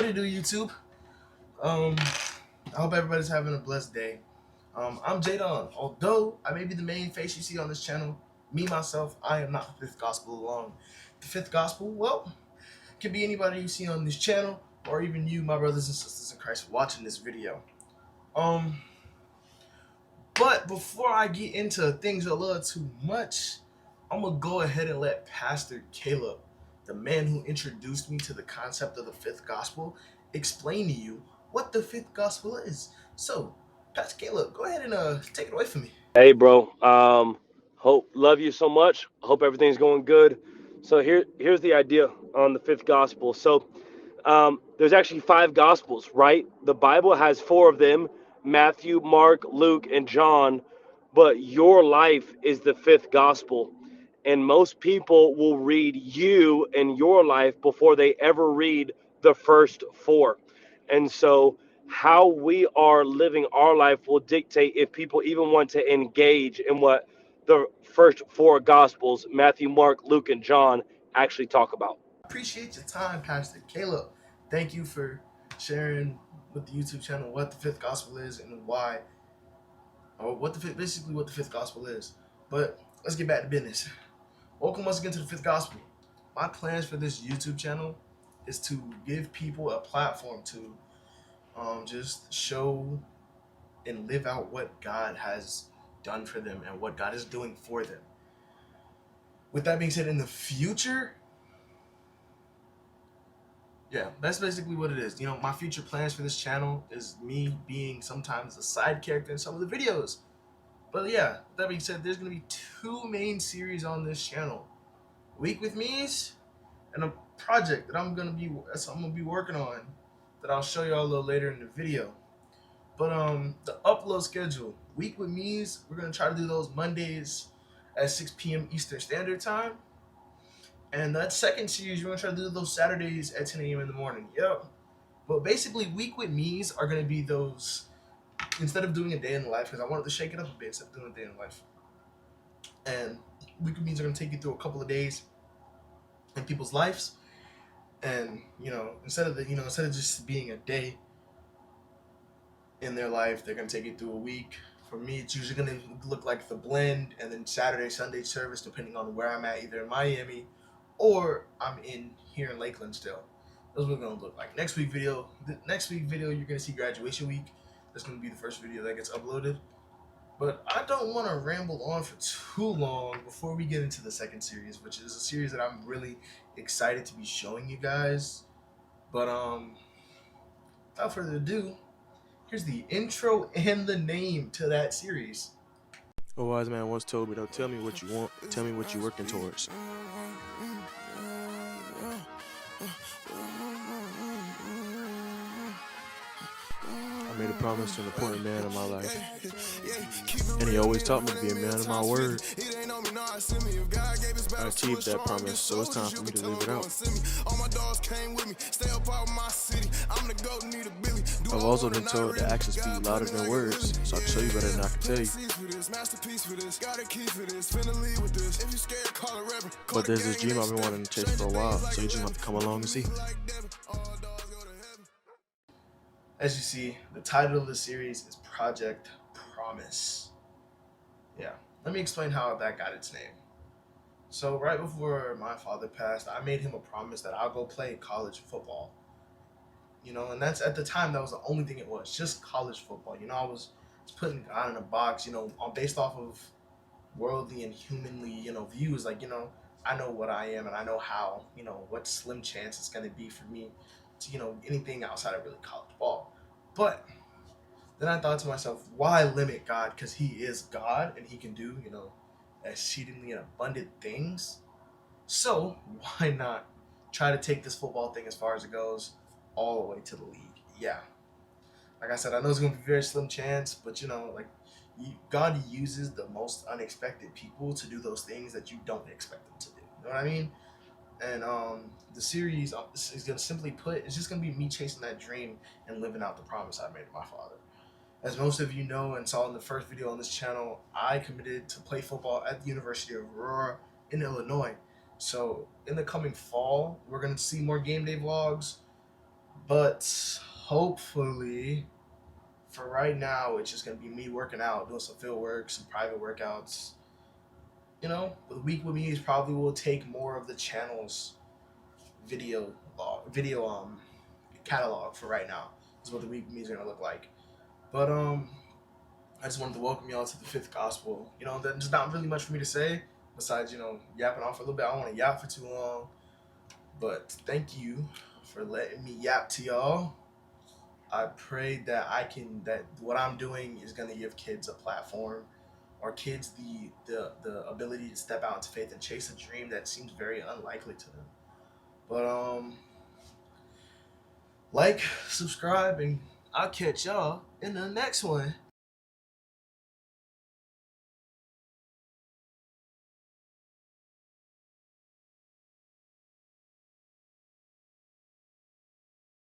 What do you do, YouTube? I hope everybody's having a blessed day. I'm Jadon. Although I may be the main face you see on this channel, me myself, I am not the fifth gospel alone. The fifth gospel, well, could be anybody you see on this channel, or even you, my brothers and sisters in Christ, watching this video. Um, but before I get into things a little too much, I'm gonna go ahead and let Pastor Caleb, the man who introduced me to the concept of the fifth gospel, explain to you what the fifth gospel is. So, Pastor Caleb, go ahead and take it away from me. Hey, bro. Love you so much. Hope everything's going good. So here's the idea on the fifth gospel. So there's actually five gospels, right? The Bible has four of them: Matthew, Mark, Luke, and John. But your life is the fifth gospel, and most people will read you and your life before they ever read the first four. And so how we are living our life will dictate if people even want to engage in what the first four gospels, Matthew, Mark, Luke, and John, actually talk about. Appreciate your time, Pastor Caleb. Thank you for sharing with the YouTube channel what the fifth gospel is and why, or basically what the fifth gospel is. But let's get back to business. Welcome once again to the fifth gospel. My plans for this YouTube channel is to give people a platform to just show and live out what God has done for them and what God is doing for them. With that being said, in the future, yeah, that's basically what it is. You know, my future plans for this channel is me being sometimes a side character in some of the videos. But yeah, that being said, there's going to be two main series on this channel. Week with Me's and a project that I'm gonna be working on that I'll show y'all a little later in the video. But the upload schedule, Week with Me's, we're gonna try to do those Mondays at 6 p.m. Eastern Standard Time. And that second series, we're gonna try to do those Saturdays at 10 a.m. in the morning. Yep. But basically, Week with Me's are gonna be those, instead of doing a day in the life, because I wanted to shake it up a bit instead of doing a day in the life. And Week with Me's are gonna take you through a couple of days in people's lives, and instead of just being a day in their life, they're gonna take it through a week. For me, it's usually gonna look like the blend, and then Saturday, Sunday service, depending on where I'm at, either in Miami or I'm in here in Lakeland still. That's what it's gonna look like. Next week video, you're gonna see graduation week. That's gonna be the first video that gets uploaded. But I don't want to ramble on for too long before we get into the second series, which is a series that I'm really excited to be showing you guys. But without further ado, here's the intro and the name to that series. A wise man once told me, don't tell me what you want, tell me what you're working towards. I made a promise to an important man in my life, and he always taught me to be a man of my word. I achieved that promise, so it's time for me to live it out. I've also been told that actions speak louder than words, so I can show you better than I can tell you. But there's this dream I've been wanting to chase for a while, so you just have to come along and see. As you see, the title of the series is Project Promise. Yeah, let me explain how that got its name. So right before my father passed, I made him a promise that I'll go play college football. And that's, at the time, that was the only thing it was, just college football. I was putting God in a box, based off of worldly and humanly, views. Like, I know what I am, and I know how, what slim chance it's going to be for me to, anything outside of really college ball. But then I thought to myself, why limit God? Because he is God, and he can do, exceedingly and abundant things. So why not try to take this football thing as far as it goes, all the way to the league? Yeah. Like I said, I know it's going to be a very slim chance, but God uses the most unexpected people to do those things that you don't expect them to do. You know what I mean? And the series is going to, simply put, it's just going to be me chasing that dream and living out the promise I made to my father. As most of you know and saw in the first video on this channel, I committed to play football at the University of Aurora in Illinois. So in the coming fall, we're going to see more game day vlogs. But hopefully, for right now, it's just gonna be me working out, doing some field work, some private workouts. The week with me is probably will take more of the channel's video catalog for right now. Is what the week with me is gonna look like. But I just wanted to welcome y'all to the fifth gospel. There's not really much for me to say besides yapping off for a little bit. I don't want to yap for too long, but thank you for letting me yap to y'all. I pray that what I'm doing is gonna give kids a platform, or kids the ability to step out into faith and chase a dream that seems very unlikely to them. But like, subscribe, and I'll catch y'all in the next one.